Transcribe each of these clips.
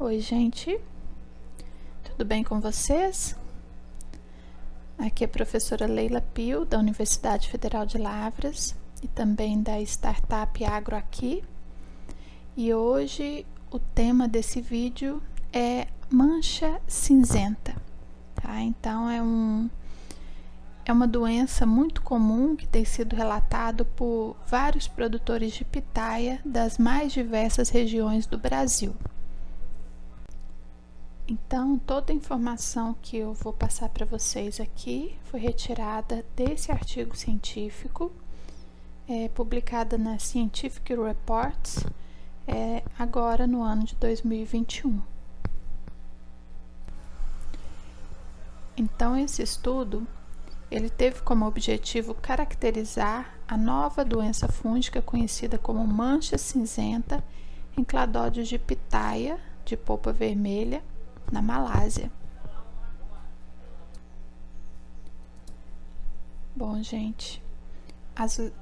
Oi, gente, tudo bem com vocês? Aqui é a professora Leila Pio, da Universidade Federal de Lavras e também da Startup Agro Aqui. E hoje o tema desse vídeo é mancha cinzenta, tá? Então é uma doença muito comum que tem sido relatado por vários produtores de pitaia das mais diversas regiões do Brasil. Então, toda a informação que eu vou passar para vocês aqui foi retirada desse artigo científico, publicada na Scientific Reports, agora no ano de 2021. Então, esse estudo, ele teve como objetivo caracterizar a nova doença fúngica conhecida como mancha cinzenta em cladódios de pitaia de polpa vermelha, na Malásia. Bom, gente,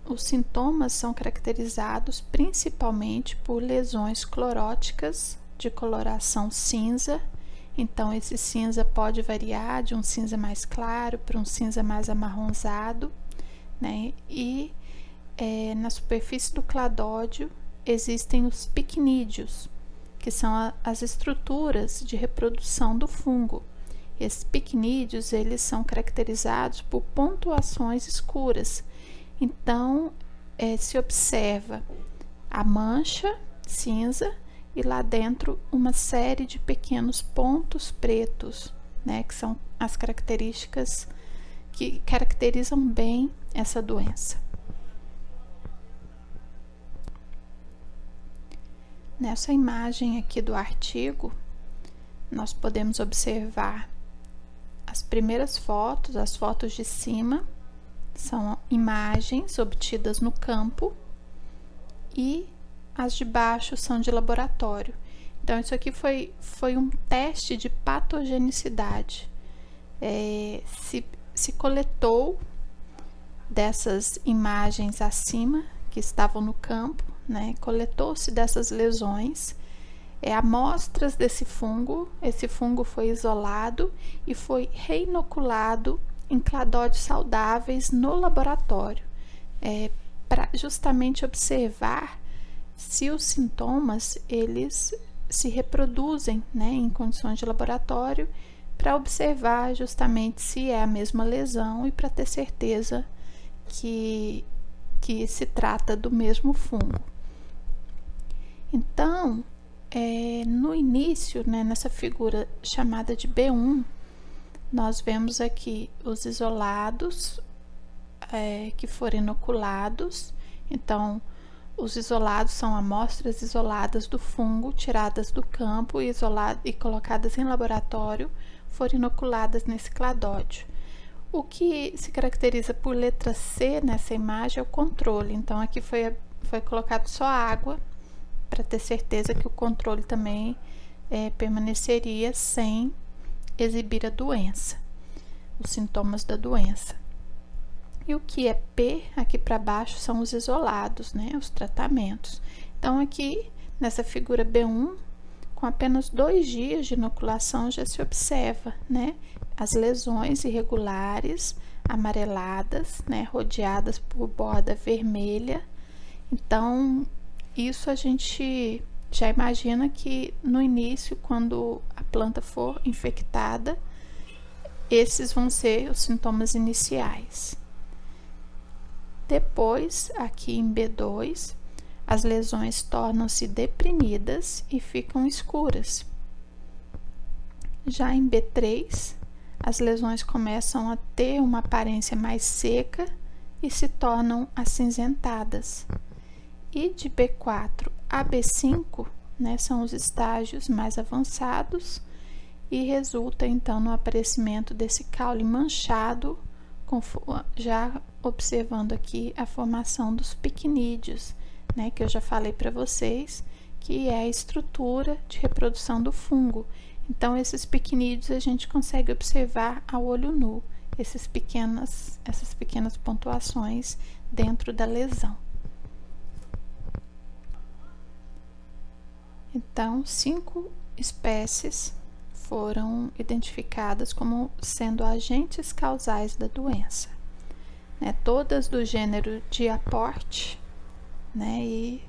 os sintomas são caracterizados principalmente por lesões cloróticas de coloração cinza. Então, esse cinza pode variar de um cinza mais claro para um cinza mais amarronzado, né? E na superfície do cladódio existem os picnídeos, que são as estruturas de reprodução do fungo. Esses picnídeos, eles são caracterizados por pontuações escuras. Então, se observa a mancha cinza e lá dentro uma série de pequenos pontos pretos, né, que são as características que caracterizam bem essa doença. Nessa imagem aqui do artigo, nós podemos observar as primeiras fotos, as fotos de cima, são imagens obtidas no campo, e as de baixo são de laboratório. Então, isso aqui foi um teste de patogenicidade. Se coletou dessas imagens acima, que estavam no campo, né? Coletou-se dessas lesões, amostras desse fungo. Esse fungo foi isolado e foi reinoculado em cladódios saudáveis no laboratório, para justamente observar se os sintomas eles se reproduzem, né, em condições de laboratório, para observar justamente se é a mesma lesão e para ter certeza que se trata do mesmo fungo. Então, no início, né, nessa figura chamada de B1, nós vemos aqui os isolados que foram inoculados. Então, os isolados são amostras isoladas do fungo, tiradas do campo e colocadas em laboratório, foram inoculadas nesse cladódio. O que se caracteriza por letra C nessa imagem é o controle. Então, aqui foi colocado só água, para ter certeza que o controle também permaneceria sem exibir a doença, os sintomas da doença. E o que é P, aqui para baixo, são os isolados, né, os tratamentos. Então, aqui nessa figura B1, com apenas 2 dias de inoculação, já se observa, né, as lesões irregulares, amareladas, né, rodeadas por borda vermelha. Então, isso a gente já imagina que no início, quando a planta for infectada, esses vão ser os sintomas iniciais. Depois, aqui em B2, as lesões tornam-se deprimidas e ficam escuras. Já em B3, as lesões começam a ter uma aparência mais seca e se tornam acinzentadas. E de B4 a B5, né, são os estágios mais avançados e resulta então no aparecimento desse caule manchado, já observando aqui a formação dos picnídeos, né, que eu já falei para vocês, que é a estrutura de reprodução do fungo. Então, esses picnídeos a gente consegue observar a olho nu, essas pequenas pontuações dentro da lesão. Então, 5 espécies foram identificadas como sendo agentes causais da doença, né? Todas do gênero Diaporte, né? E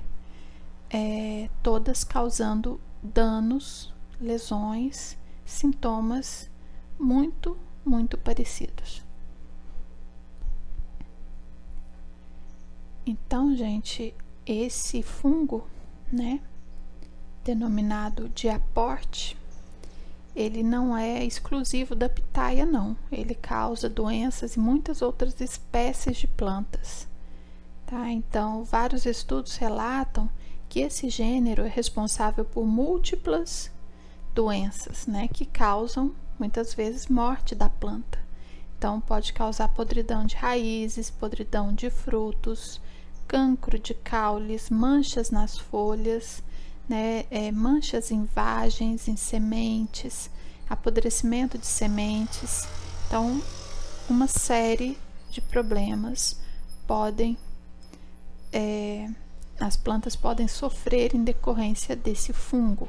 todas causando danos, lesões, sintomas muito parecidos. Então, gente, esse fungo, né, denominado Diaporte, ele não é exclusivo da pitaia, não. Ele causa doenças em muitas outras espécies de plantas, tá? Então, vários estudos relatam que esse gênero é responsável por múltiplas doenças, né, que causam muitas vezes morte da planta. Então, pode causar podridão de raízes, podridão de frutos, cancro de caules, manchas nas folhas, né, manchas em vagens, em sementes, apodrecimento de sementes. Então, uma série de problemas podem as plantas podem sofrer em decorrência desse fungo.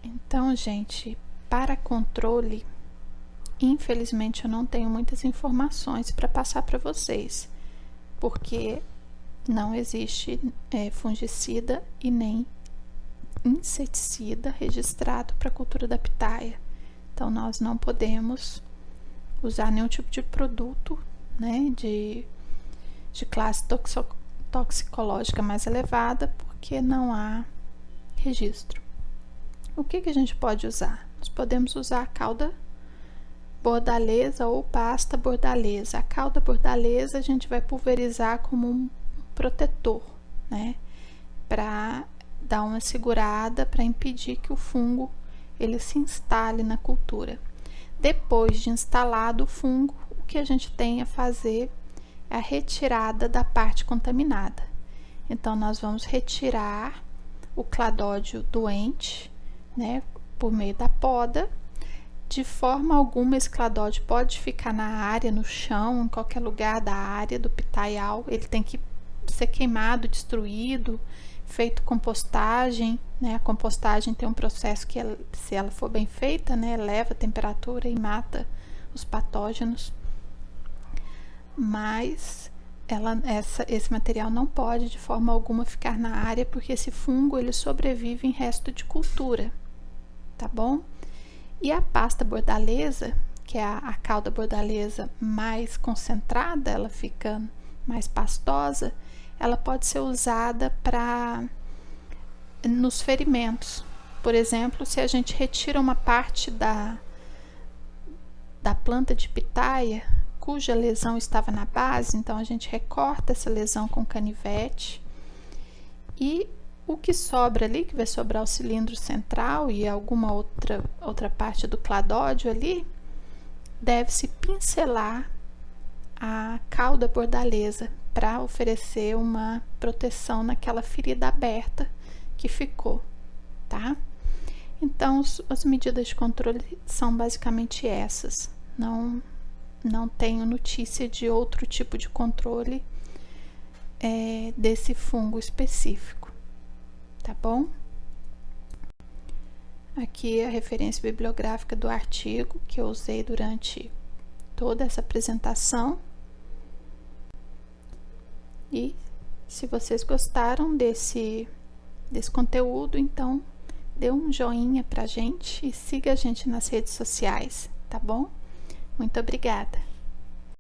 Então, gente, para controle, infelizmente eu não tenho muitas informações para passar para vocês, porque não existe fungicida e nem inseticida registrado para a cultura da pitaia. Então, nós não podemos usar nenhum tipo de produto, né, de classe toxicológica mais elevada, porque não há registro. O que a gente pode usar? Nós podemos usar a cauda bordaleza ou pasta bordaleza. A cauda bordaleza a gente vai pulverizar como um protetor, né, para dar uma segurada, para impedir que o fungo ele se instale na cultura. Depois de instalado o fungo, o que a gente tem a fazer é a retirada da parte contaminada. Então, nós vamos retirar o cladódio doente, né, por meio da poda. De forma alguma, esse cladódio pode ficar na área, no chão, em qualquer lugar da área do pitaial. Ele tem que ser queimado, destruído, feito compostagem, né? A compostagem tem um processo que, se ela for bem feita, né, eleva a temperatura e mata os patógenos. Mas esse material não pode de forma alguma ficar na área, porque esse fungo ele sobrevive em resto de cultura, tá bom? E a pasta bordaleza, que é a cauda bordaleza mais concentrada, ela fica mais pastosa, ela pode ser usada nos ferimentos. Por exemplo, se a gente retira uma parte da planta de pitaia, cuja lesão estava na base, então a gente recorta essa lesão com canivete, e o que sobra ali, que vai sobrar o cilindro central e alguma outra parte do cladódio ali, deve-se pincelar a cauda bordaleza para oferecer uma proteção naquela ferida aberta que ficou, tá? Então, as medidas de controle são basicamente essas. Não tenho notícia de outro tipo de controle desse fungo específico, tá bom? Aqui é a referência bibliográfica do artigo que eu usei durante toda essa apresentação. E se vocês gostaram desse conteúdo, então dê um joinha pra gente e siga a gente nas redes sociais, tá bom? Muito obrigada!